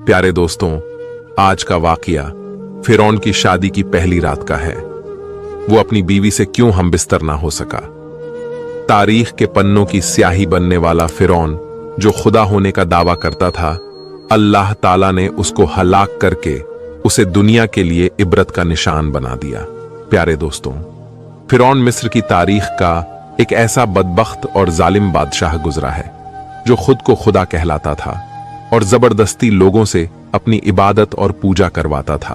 प्यारे दोस्तों, आज का वाकया फिरौन की शादी की पहली रात का है। वो अपनी बीवी से क्यों हमबिस्तर ना हो सका। तारीख के पन्नों की स्याही बनने वाला फिरौन, जो खुदा होने का दावा करता था, अल्लाह ताला ने उसको हलाक करके उसे दुनिया के लिए इबरत का निशान बना दिया। प्यारे दोस्तों, फिरौन मिस्र की तारीख का एक ऐसा बदबख्त और जालिम बादशाह गुजरा है जो खुद को खुदा कहलाता था और जबरदस्ती लोगों से अपनी इबादत और पूजा करवाता था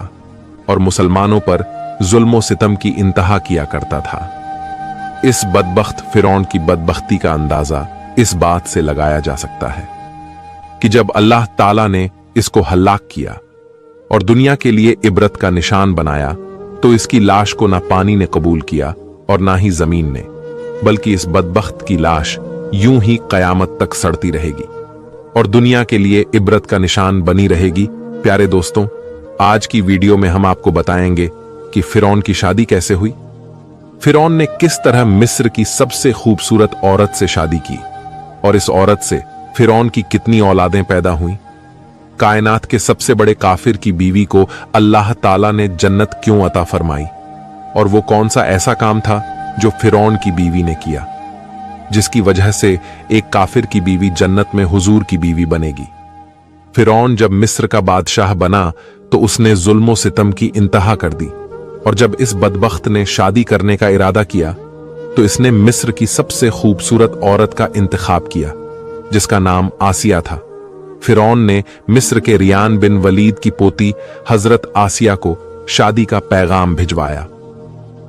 और मुसलमानों पर जुल्म सितम की इंतहा किया करता था। इस बदबख्त फिरौन की बदबख्ती का अंदाजा इस बात से लगाया जा सकता है कि जब अल्लाह ताला ने इसको हलाक किया और दुनिया के लिए इबरत का निशान बनाया, तो इसकी लाश को ना पानी ने कबूल किया और ना ही जमीन ने, बल्कि इस बदबख्त की लाश यूं ही कयामत तक सड़ती रहेगी और दुनिया के लिए इबरत का निशान बनी रहेगी। प्यारे दोस्तों, आज की वीडियो में हम आपको बताएंगे कि फिरौन की शादी कैसे हुई, फिरौन ने किस तरह मिस्र की सबसे खूबसूरत औरत से शादी की और इस औरत से फिरौन की कितनी औलादें पैदा हुईं, कायनात के सबसे बड़े काफिर की बीवी को अल्लाह ताला ने जन्नत क्यों अता फरमाई और वो कौन सा ऐसा काम था जो फिरौन की बीवी ने किया जिसकी वजह से एक काफिर की बीवी जन्नत में हुजूर की बीवी बनेगी। फिरौन जब मिस्र का बादशाह बना तो उसने जुल्म सितम की इंतहा कर दी और जब इस बदबख्त ने शादी करने का इरादा किया तो इसने मिस्र की सबसे खूबसूरत औरत का इंतखाब किया जिसका नाम आसिया था। फिरौन ने मिस्र के रियान बिन वलीद की पोती हजरत आसिया को शादी का पैगाम भिजवाया।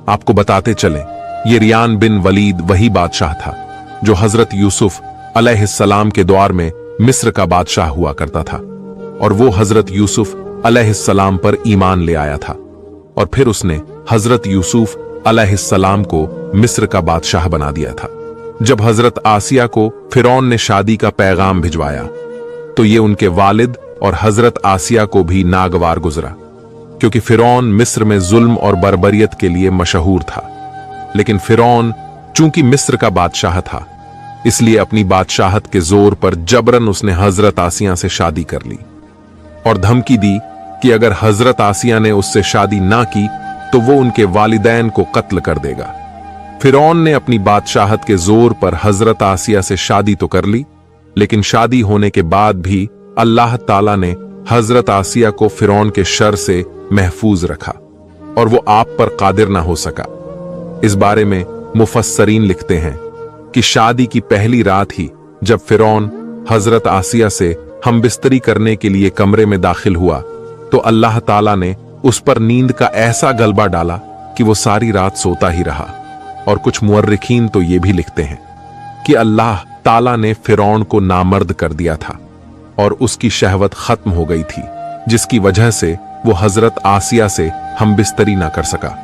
आपको बताते चलें, ये रियान बिन वलीद वही बादशाह था जो हजरत यूसुफ अलैहिस्सलाम के द्वार में मिस्र का बादशाह हुआ करता था और वो हजरत यूसुफ अलैहिस्सलाम पर ईमान ले आया था और फिर उसने हजरत यूसुफ अलैहिस्सलाम को मिस्र का बादशाह बना दिया था। जब हजरत आसिया को फिरौन ने शादी का पैगाम भिजवाया तो ये उनके वालिद और हजरत आसिया को भी नागवार गुजरा, क्योंकि फिरौन मिस्र में जुल्म और बर्बरियत के लिए मशहूर था। लेकिन फिरौन चूंकि मिस्र का बादशाह था, इसलिए अपनी बादशाहत के जोर पर जबरन उसने हजरत आसिया से शादी कर ली और धमकी दी कि अगर हजरत आसिया ने उससे शादी ना की तो वो उनके वालिदैन को कत्ल कर देगा। फिरौन ने अपनी बादशाहत के जोर पर हजरत आसिया से शादी तो कर ली, लेकिन शादी होने के बाद भी अल्लाह ताला ने हजरत आसिया को फिरौन के शर से महफूज रखा और वो आप पर कादिर ना हो सका। इस बारे में मुफस्सरीन लिखते हैं कि शादी की पहली रात ही जब फिरौन हजरत आसिया से हमबिस्तरी करने के लिए कमरे में दाखिल हुआ तो अल्लाह ताला ने उस पर नींद का ऐसा गलबा डाला कि वो सारी रात सोता ही रहा। और कुछ मुअर्रिखीन तो ये भी लिखते हैं कि अल्लाह ताला ने फिरौन को नामर्द कर दिया था और उसकी शहवत खत्म हो गई थी, जिसकी वजह से वो हजरत आसिया से हमबिस्तरी ना कर सका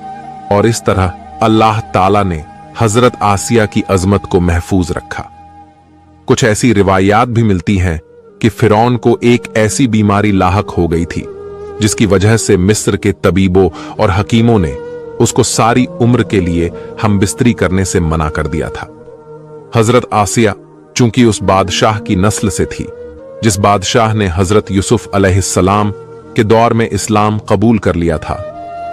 और इस तरह अल्लाह ताला ने हजरत आसिया की अजमत को महफूज रखा। कुछ ऐसी रिवायात भी मिलती हैं कि फिरौन को एक ऐसी बीमारी लाहक हो गई थी जिसकी वजह से मिस्र के तबीबों और हकीमों ने उसको सारी उम्र के लिए हमबिस्तरी करने से मना कर दिया था। हजरत आसिया चूंकि उस बादशाह की नस्ल से थी जिस बादशाह ने हजरत यूसुफ अलैहिस्सलाम के दौर में इस्लाम कबूल कर लिया था,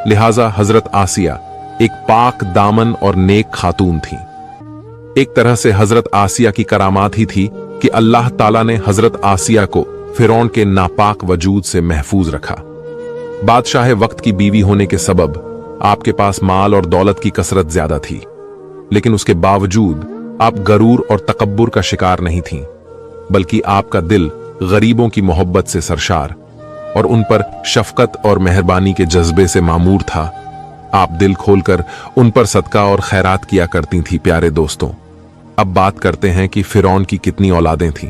लिहाजा हजरत आसिया एक पाक दामन और नेक खातून थी। एक तरह से हजरत आसिया की करामात ही थी कि अल्लाह ताला ने हजरत आसिया को फिरौन के नापाक वजूद से महफूज रखा। बादशाह वक्त की बीवी होने के सबब आपके पास माल और दौलत की कसरत ज्यादा थी, लेकिन उसके बावजूद आप गरूर और तकब्बुर का शिकार नहीं थीं, बल्कि आपका दिल गरीबों की मोहब्बत से सरशार और उन पर शफकत और मेहरबानी के जज्बे से मामूर था। आप दिल खोलकर उन पर सदका और खैरात किया करती थी। प्यारे दोस्तों, अब बात करते हैं कि फिरौन की कितनी औलादें थीं।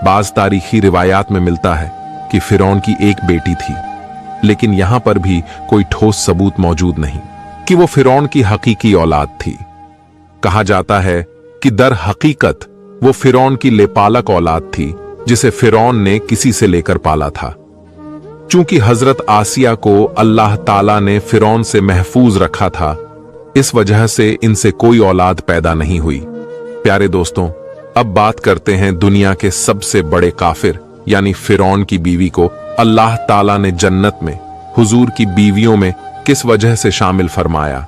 बाज तारीखी रिवायात में मिलता है कि फिरौन की एक बेटी थी, लेकिन यहां पर भी कोई ठोस सबूत मौजूद नहीं कि वो फिरौन की हकीकी औलाद थी। कहा जाता है कि दर हकीकत वो फिरौन की लेपालक औलाद थी जिसे फिरौन ने किसी से लेकर पाला था। चूंकि हजरत आसिया को अल्लाह ताला ने फिरौन से महफूज रखा था, इस वजह से इनसे कोई औलाद पैदा नहीं हुई। प्यारे दोस्तों, अब बात करते हैं दुनिया के सबसे बड़े काफिर यानी फिरौन की बीवी को अल्लाह ताला ने जन्नत में हुजूर की बीवियों में किस वजह से शामिल फरमाया।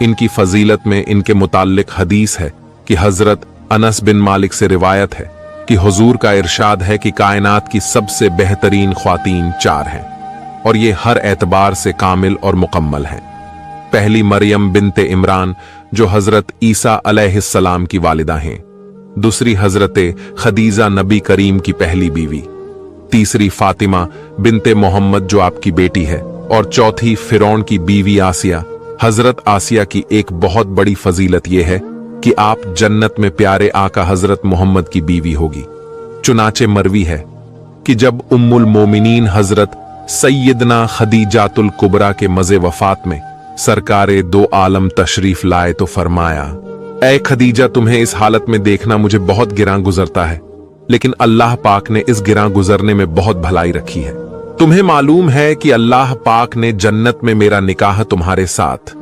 इनकी फजीलत में इनके मुताल्लिक हदीस है कि हजरत अनस बिन मालिक से रिवायत है कि हुजूर का इरशाद है कि कायनात की सबसे बेहतरीन ख्वातीन 4 हैं और ये हर एतबार से कामिल और मुकम्मल हैं। पहली मरियम बिनते इमरान जो हजरत ईसा अलैहिस्सलाम की वालिदा हैं, दूसरी हजरत खदीजा नबी करीम की पहली बीवी, तीसरी फातिमा बिनते मोहम्मद जो आपकी बेटी है, और चौथी फिरौन की बीवी आसिया। हजरत आसिया की एक बहुत बड़ी फजीलत यह है कि आप जन्नत में प्यारे आका हजरत मोहम्मद की बीवी होगी। चुनाचे मरवी है कि जब उम्मुल मोमिनीन हजरत सैयदना खदीजातुल कुबरा के मज़े वफात में सरकारे 2 आलम तशरीफ लाए तो फरमाया, ऐ खदीजा, तुम्हें इस हालत में देखना मुझे बहुत गिरां गुजरता है, लेकिन अल्लाह पाक ने इस गिरां गुजरने में बहुत भलाई रखी है। तुम्हें मालूम है कि अल्लाह पाक ने जन्नत में मेरा निकाह तुम्हारे साथ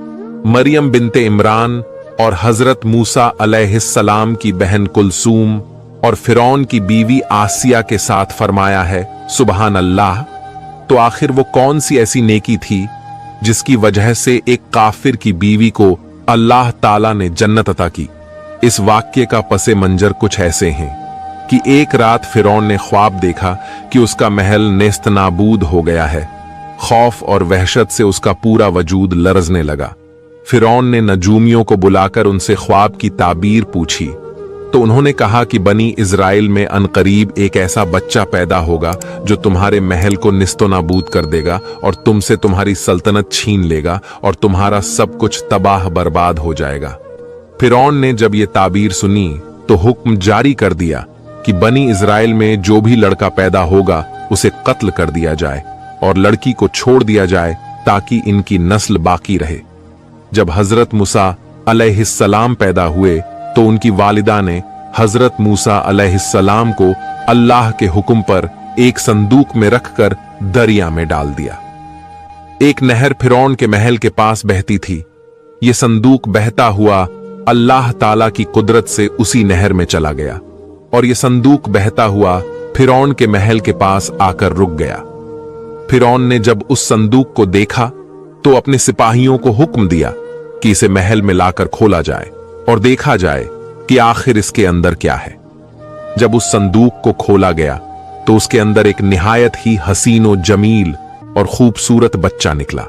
मरियम बिनते इमरान और हजरत मूसा अलैहिस्सलाम की बहन कुलसूम और फिरौन की बीवी आसिया के साथ फरमाया है। सुबहान अल्लाह। तो आखिर वो कौन सी ऐसी नेकी थी जिसकी वजह से एक काफिर की बीवी को अल्लाह ताला ने जन्नत अता की। इस वाक्य का पसे मंजर कुछ ऐसे हैं कि एक रात फिरौन ने ख्वाब देखा कि उसका महल नेस्त नाबूद हो गया है। खौफ और वहशत से उसका पूरा वजूद लरजने लगा। फिरौन ने नजूमियों को बुलाकर उनसे ख्वाब की ताबीर पूछी तो उन्होंने कहा कि बनी इज़राइल में अनकरीब एक ऐसा बच्चा पैदा होगा जो तुम्हारे महल को निस्तो नाबूद कर देगा और तुमसे तुम्हारी सल्तनत छीन लेगा और तुम्हारा सब कुछ तबाह बर्बाद हो जाएगा। फिरौन ने जब ये ताबीर सुनी तो हुक्म जारी कर दिया कि बनी इज़राइल में जो भी लड़का पैदा होगा उसे कत्ल कर दिया जाए और लड़की को छोड़ दिया जाए ताकि इनकी नस्ल बाकी रहे। जब हजरत मूसा अलैहिस्सलाम पैदा हुए तो उनकी वालिदा ने हजरत मूसा अलैहिस्सलाम को अल्लाह के हुक्म पर एक संदूक में रखकर दरिया में डाल दिया। एक नहर फिरौन के महल के पास बहती थी। यह संदूक बहता हुआ अल्लाह ताला की कुदरत से उसी नहर में चला गया और यह संदूक बहता हुआ फिरौन के महल के पास आकर रुक गया। फिरौन ने जब उस संदूक को देखा तो अपने सिपाहियों को हुक्म दिया कि इसे महल में लाकर खोला जाए और देखा जाए कि आखिर इसके अंदर क्या है। जब उस संदूक को खोला गया तो उसके अंदर एक निहायत ही हसीन व जमील और खूबसूरत बच्चा निकला।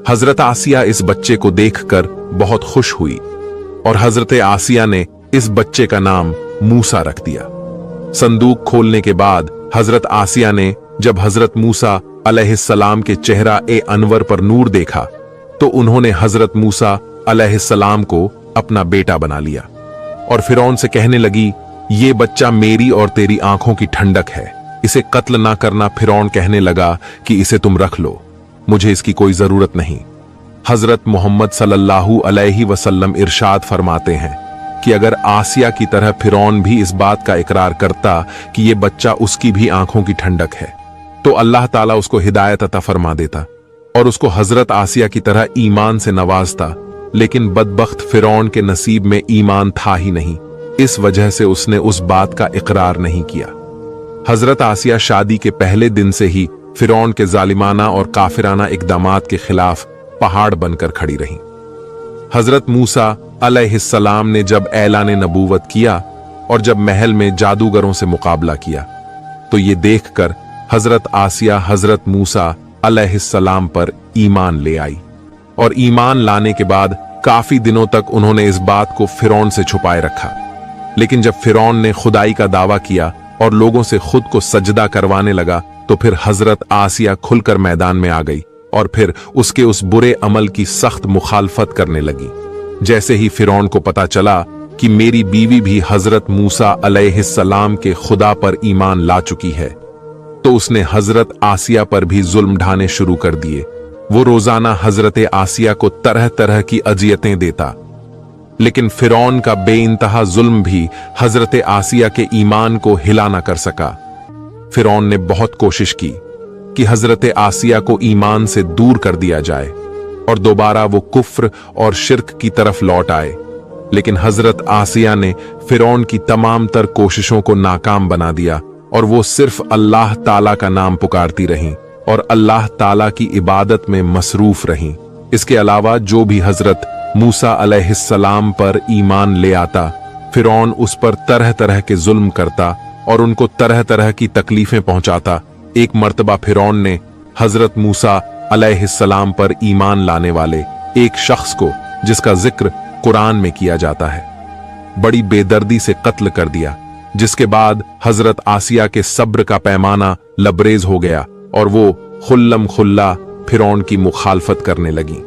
हजरत आसिया इस बच्चे को देखकर बहुत खुश हुई और हजरत आसिया ने इस बच्चे का नाम मूसा रख दिया। संदूक खोलने के बाद हजरत आसिया ने जब हजरत मूसा अलैहिस्सलाम के चेहरा ए अनवर पर नूर देखा तो उन्होंने हजरत मूसा अलैहिस्सलाम को अपना बेटा बना लिया और फिरौन से कहने लगी, ये बच्चा मेरी और तेरी आंखों की ठंडक है, इसे कत्ल ना करना। फिरौन कहने लगा कि इसे तुम रख लो, मुझे इसकी कोई जरूरत नहीं। हजरत मोहम्मद सल्लल्लाहु अलैहि वसल्लम इरशाद फरमाते हैं कि अगर आसिया की तरह फिरौन भी इस बात का इकरार करता कि ये बच्चा उसकी भी आंखों की ठंडक है तो अल्लाह ताला उसको हिदायत अता फरमा देता और उसको हजरत आसिया की तरह ईमान से नवाजता। लेकिन बदबख्त फिरौन के नसीब में ईमान था ही नहीं, इस वजह से उसने उस बात का इकरार नहीं किया। हजरत आसिया शादी के पहले दिन से ही फिरौन के जालिमाना और काफिराना इकदामात के खिलाफ पहाड़ बनकर खड़ी रहीं। हजरत मूसा अलैहिस्सलाम ने जब ऐलान नबूवत किया और जब महल में जादूगरों से मुकाबला किया तो ये देखकर हजरत आसिया हजरत मूसा अलैहिस्सलाम पर ईमान ले आई और ईमान लाने के बाद काफी दिनों तक उन्होंने इस बात को फिरौन से छुपाए रखा। लेकिन जब फिरौन ने खुदाई का दावा किया और लोगों से खुद को सजदा करवाने लगा तो फिर हजरत आसिया खुलकर मैदान में आ गई और फिर उसके उस बुरे अमल की सख्त मुखालफत करने लगी। जैसे ही फिरौन को पता चला कि मेरी बीवी भी हजरत मूसा अलैहिस्सलाम के खुदा पर ईमान ला चुकी है तो उसने हजरत आसिया पर भी जुल्म ढाने शुरू कर दिए। वो रोजाना हजरत आसिया को तरह तरह की अजियतें देता, लेकिन फिरौन का बेइंतहा जुल्म भी हजरत आसिया के ईमान को हिला ना कर सका। फिरौन ने बहुत कोशिश की कि हजरत आसिया को ईमान से दूर कर दिया जाए और दोबारा वो कुफ्र और शिर्क की तरफ लौट आए, लेकिन हजरत आसिया ने फिरौन की तमाम तर कोशिशों को नाकाम बना दिया और वो सिर्फ अल्लाह ताला का नाम पुकारती रहीं और अल्लाह ताला की इबादत में मसरूफ रहीं। इसके अलावा जो भी हजरत मूसा अलैहिस्सलाम पर ईमान ले आता, फिरौन उस पर तरह तरह के जुल्म करता और उनको तरह तरह की तकलीफें पहुंचाता। एक मर्तबा फिरौन ने हजरत मूसा अलैहिस्सलाम पर ईमान लाने वाले एक शख्स को, जिसका जिक्र कुरान में किया जाता है, बड़ी बेदर्दी से कत्ल कर दिया, जिसके बाद हजरत आसिया के सब्र का पैमाना लबरेज हो गया और वो खुल्लम खुल्ला फिरौन की मुखालफत करने लगी।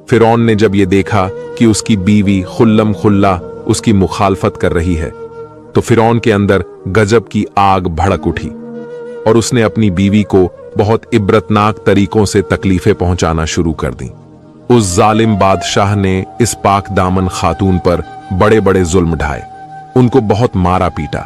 फिरौन ने जब ये देखा कि उसकी बीवी खुल्लम खुल्ला उसकी मुखालफत कर रही है, तो फिरौन के अंदर गजब की आग भड़क उठी और उसने अपनी बीवी को बहुत इब्रतनाक तरीकों से तकलीफें पहुंचाना शुरू कर दी। उस जालिम बादशाह ने इस पाक दामन खातून पर बड़े बड़े जुल्म ढाए, उनको बहुत मारा पीटा।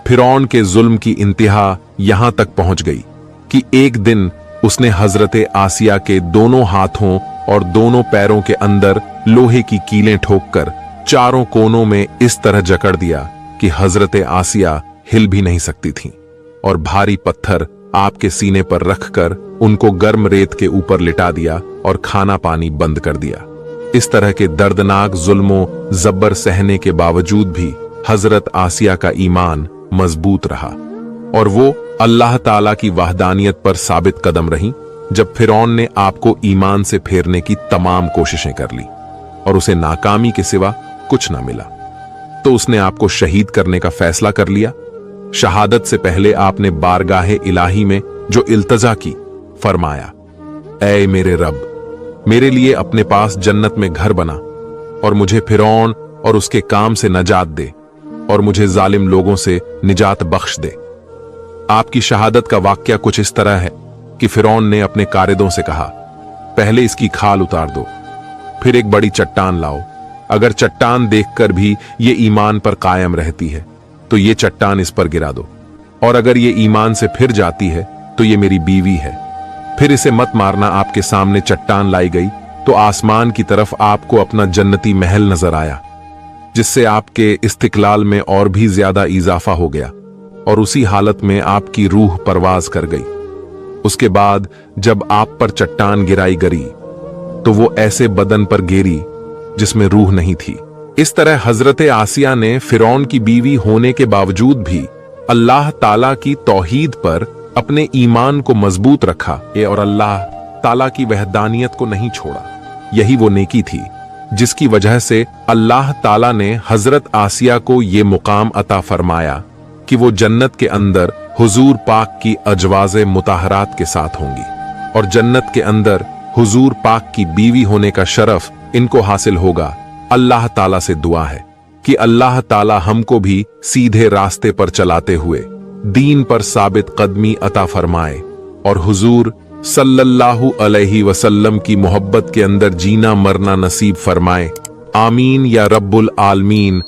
फिरौन के जुल्म की इंतहा यहां तक पहुंच गई कि एक दिन उसने हजरत आसिया के दोनों हाथों और दोनों पैरों के अंदर लोहे की कीलें ठोककर चारों कोनों में इस तरह जकड़ दिया कि हजरत आसिया हिल भी नहीं सकती थीं, और भारी पत्थर आपके सीने पर रखकर उनको गर्म रेत के ऊपर लिटा दिया और खाना पानी बंद कर दिया। इस तरह के दर्दनाक जुल्मों जब्बर सहने के बावजूद भी हजरत आसिया का ईमान मजबूत रहा और वो अल्लाह ताला की वहदानियत पर साबित कदम रहीं। जब फिरौन ने आपको ईमान से फेरने की तमाम कोशिशें कर ली और उसे नाकामी के सिवा कुछ ना मिला, तो उसने आपको शहीद करने का फैसला कर लिया। शहादत से पहले आपने बारगाहे इलाही में जो इल्तजा की, फरमाया, ऐ मेरे रब, मेरे लिए अपने पास जन्नत में घर बना और मुझे फिरौन और उसके काम से नजात दे और मुझे जालिम लोगों से निजात बख्श दे। आपकी शहादत का वाक्या कुछ इस तरह है कि फिरौन ने अपने कारिदों से कहा, पहले इसकी खाल उतार दो, फिर एक बड़ी चट्टान लाओ। अगर चट्टान देखकर भी ये ईमान पर कायम रहती है तो ये चट्टान इस पर गिरा दो, और अगर ये ईमान से फिर जाती है तो ये मेरी बीवी है, फिर इसे मत मारना। आपके सामने चट्टान लाई गई तो आसमान की तरफ आपको अपना जन्नती महल नजर आया, जिससे आपके इस्तिकलाल में और भी ज्यादा इजाफा हो गया और उसी हालत में आपकी रूह परवाज कर गई। उसके बाद जब आप पर चट्टान गिराई गई तो वो ऐसे बदन पर गिरी जिसमें रूह नहीं थी। इस तरह हजरत आसिया ने फिरौन की बीवी होने के बावजूद भी अल्लाह ताला की तौहीद पर अपने ईमान को मजबूत रखा और अल्लाह ताला की वहदानियत को नहीं छोड़ा। यही वो नेकी थी जिसकी वजह से अल्लाह ताला ने हजरत आसिया को ये मुकाम अता फरमाया कि वो जन्नत के अंदर हुजूर पाक की अजवाज़े मुताहरात के साथ होंगी, और जन्नत के अंदर हुजूर पाक की बीवी होने का शरफ इनको हासिल होगा। अल्लाह ताला से दुआ है कि अल्लाह ताला हमको भी सीधे रास्ते पर चलाते हुए दीन पर साबित कदमी अता फरमाए और हुजूर सल्लल्लाहु अलैहि वसल्लम की मोहब्बत के अंदर जीना मरना नसीब फरमाए। आमीन या रब्बुल आलमीन।